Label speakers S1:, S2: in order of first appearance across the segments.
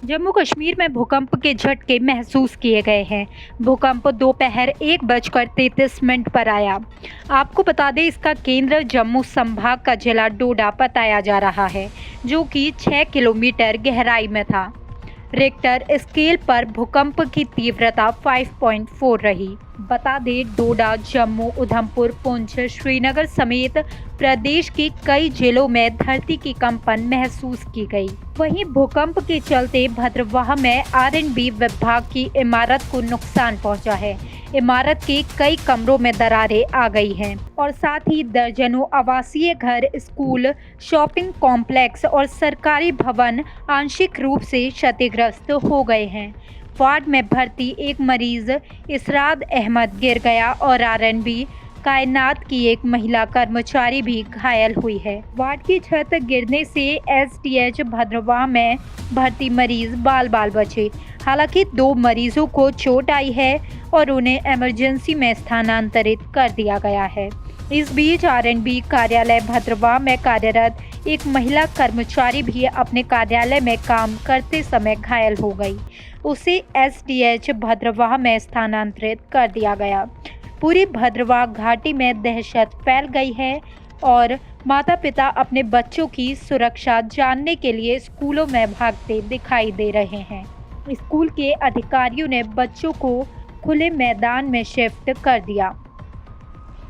S1: जम्मू कश्मीर में भूकंप के झटके महसूस किए गए हैं। भूकंप दोपहर 1:33 पर आया। आपको बता दें, इसका केंद्र जम्मू संभाग का जिला डोडा बताया जा रहा है, जो कि 6 किलोमीटर गहराई में था। रिक्टर स्केल पर भूकंप की तीव्रता 5.4 रही। बता दें, डोडा, जम्मू, उधमपुर, पुंछ, श्रीनगर समेत प्रदेश के कई जिलों में धरती की कंपन महसूस की गई। वहीं भूकंप के चलते भद्रवाह में आरएंडबी विभाग की इमारत को नुकसान पहुंचा है। इमारत के कई कमरों में दरारें आ गई हैं और साथ ही दर्जनों आवासीय घर, स्कूल, शॉपिंग कॉम्प्लेक्स और सरकारी भवन आंशिक रूप से क्षतिग्रस्त हो गए हैं। वार्ड में भर्ती एक मरीज इसराद अहमद गिर गया और आरएनबी कायनात की एक महिला कर्मचारी भी घायल हुई है। वार्ड की छत गिरने से एसटीएच भद्रवाह में भर्ती मरीज बाल बाल बचे। हालांकि 2 मरीजों को चोट आई है और उन्हें इमरजेंसी में स्थानांतरित कर दिया गया है। इस बीच आरएनबी कार्यालय भद्रवाह में कार्यरत एक महिला कर्मचारी भी अपने कार्यालय में काम करते समय घायल हो गई। उसे एसटीएच भद्रवाह में स्थानांतरित कर दिया गया। पूरी भद्रवाह घाटी में दहशत फैल गई है और माता पिता अपने बच्चों की सुरक्षा जानने के लिए स्कूलों में भागते दिखाई दे रहे हैं। स्कूल के अधिकारियों ने बच्चों को खुले मैदान में शिफ्ट कर दिया।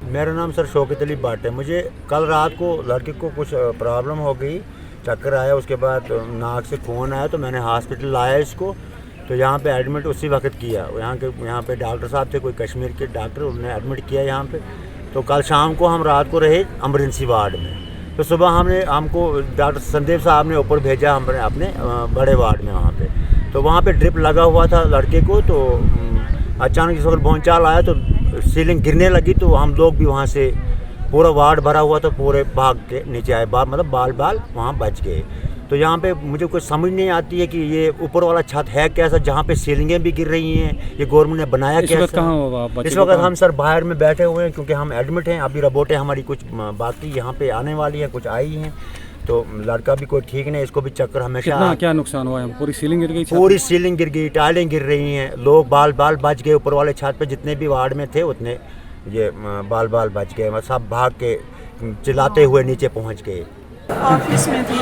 S2: मेरा नाम सर शौकत अली भट्ट है। मुझे कल रात को लड़के को कुछ प्रॉब्लम हो गई, चक्कर आया, उसके बाद नाक से खून आया, तो मैंने हॉस्पिटल लाया इसको। तो यहाँ पे एडमिट उसी वक्त किया। यहाँ पे डॉक्टर साहब थे, कोई कश्मीर के डॉक्टर, उन्होंने एडमिट किया यहाँ पे। तो कल शाम को हम रात को रहे एमरजेंसी वार्ड में। तो सुबह हमको डॉक्टर संदीप साहब ने ऊपर भेजा हमने अपने बड़े वार्ड में वहाँ पे। तो वहाँ पे ड्रिप लगा हुआ था लड़के को। तो अचानक इस वक्त भूचाल आया तो सीलिंग गिरने लगी। तो हम लोग भी वहाँ से, पूरा वार्ड भरा हुआ था, पूरे भाग के नीचे आए, मतलब बाल वहाँ बच गए। तो यहाँ पे मुझे कुछ समझ नहीं आती है कि ये ऊपर वाला छत है कैसा, जहाँ पे सीलिंगें भी गिर रही हैं, ये गवर्नमेंट ने बनाया कैसा? इस वक्त हम सर बाहर में बैठे हुए हैं, क्योंकि हम एडमिट हैं। अभी रिपोर्टें हमारी कुछ बाकी यहाँ पे आने वाली है, कुछ आई हैं। तो लड़का भी कोई ठीक नहीं, इसको भी चक्कर हमेशा।
S3: क्या नुकसान हुआ है? पूरी सीलिंग गिर गई?
S2: पूरी सीलिंग गिर गई, टाइलें गिर रही हैं, लोग बाल बच गए। ऊपर वाले छत पे जितने भी वार्ड में थे उतने ये बाल बच गए, सब भाग के चिल्लाते हुए नीचे पहुंच गए।
S4: ऑफिस में थी,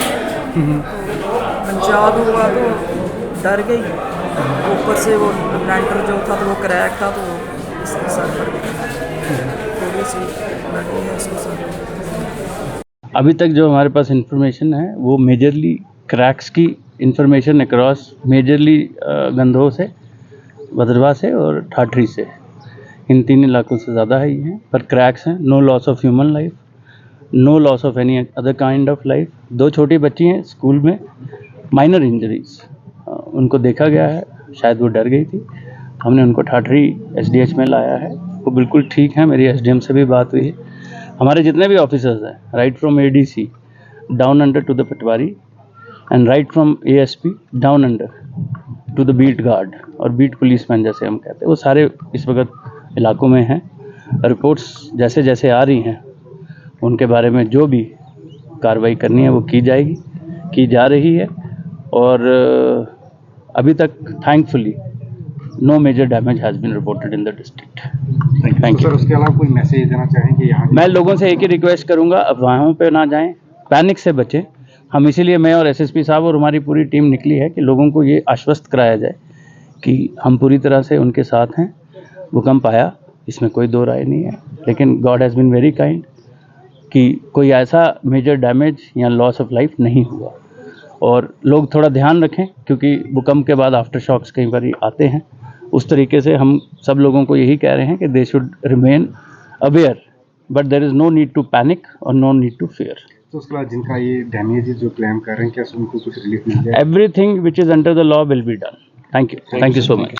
S4: पंजाब हुआ तो डर गई। ऊपर से वो लेंटर जो था तो वो क्रैक था, तो इसके सर पर थोड़ी सी लगी है इसको सर।
S5: अभी तक जो हमारे पास इंफॉर्मेशन है वो मेजरली क्रैक्स की इंफॉर्मेशन अक्रॉस मेजरली गंधों से, भद्रवाह से और ठाठरी से, इन 3 इलाकों से ज़्यादा ही हैं। पर क्रैक्स हैं। No loss of human life, no loss of any other kind of life. 2 छोटी बच्ची हैं स्कूल में, माइनर इंजरीज उनको देखा गया है, शायद वो डर गई थी। हमने उनको ठाठरी एसडीएच में लाया है, वो बिल्कुल ठीक है। मेरी एसडीएम से भी बात हुई है। हमारे जितने भी ऑफिसर्स हैं, right from ADC down under to the patwari and right from ASP down under to the beat guard और बीट पुलिसमैन जैसे हम कहते हैं, वो सारे इस वक्त इलाकों में हैं। रिपोर्ट्स जैसे जैसे आ रही हैं उनके बारे में जो भी कार्रवाई करनी है वो की जाएगी, की जा रही है। और अभी तक thankfully no major damage has been reported in the district. Thank you.
S3: उसके अलावा कोई मैसेज देना चाहेंगे यहाँ?
S5: मैं लोगों से एक ही रिक्वेस्ट करूँगा, अफवाहों पे ना जाएं, पैनिक से बचें। हम इसीलिए मैं और एसएसपी साहब और हमारी पूरी टीम निकली है कि लोगों को ये आश्वस्त कराया जाए कि हम पूरी तरह से उनके साथ हैं। भूकंप आया, इसमें कोई 2 राय नहीं है, लेकिन god has been very kind कि कोई ऐसा मेजर डैमेज या लॉस ऑफ लाइफ नहीं हुआ। और लोग थोड़ा ध्यान रखें, क्योंकि भूकंप के बाद आफ्टर शॉक्स कई बार आते हैं। उस तरीके से हम सब लोगों को यही कह रहे हैं कि they should remain aware, but there is no need to panic और नो नीड टू फियर।
S3: तो उसके बाद जिनका ये डैमेज जो क्लेम कर रहे हैं, क्या उनको कुछ रिलीफ मिल जाए?
S5: Everything which is under the law will be done. Thank you so much.